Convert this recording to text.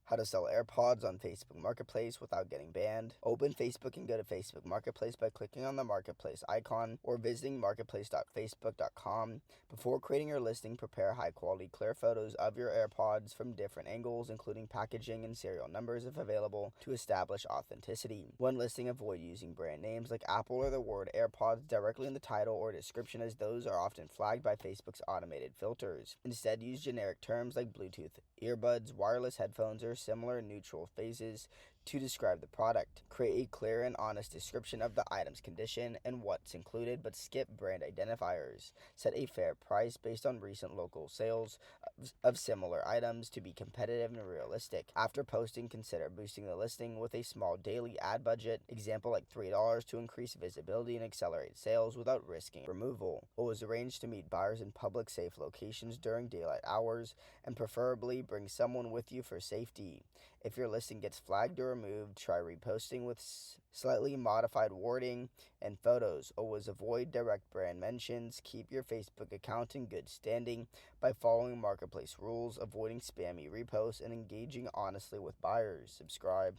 How to sell AirPods on Facebook Marketplace without getting banned. Open Facebook and go to Facebook Marketplace by clicking on the Marketplace icon or visiting marketplace.facebook.com. Before creating your listing, prepare high-quality, clear photos of your AirPods from different angles, including packaging and serial numbers if available, to establish authenticity. When listing, avoid using brand names like Apple or the word AirPods directly in the title or description, as those are often flagged by Facebook's automated filters. Instead, use generic terms like Bluetooth earbuds, wireless headphones, or similar neutral phrases to describe the product. Create a clear and honest description of the item's condition and what's included, but skip brand identifiers. Set a fair price based on recent local sales of similar items to be competitive and realistic. After posting, consider boosting the listing with a small daily ad budget, example like $3, to increase visibility and accelerate sales without risking removal. Always arrange to meet buyers in public, safe locations during daylight hours, and preferably bring someone with you for safety. If your listing gets flagged or removed, try reposting with slightly modified wording and photos. Always avoid direct brand mentions. Keep your Facebook account in good standing by following marketplace rules, avoiding spammy reposts, and engaging honestly with buyers. Subscribe.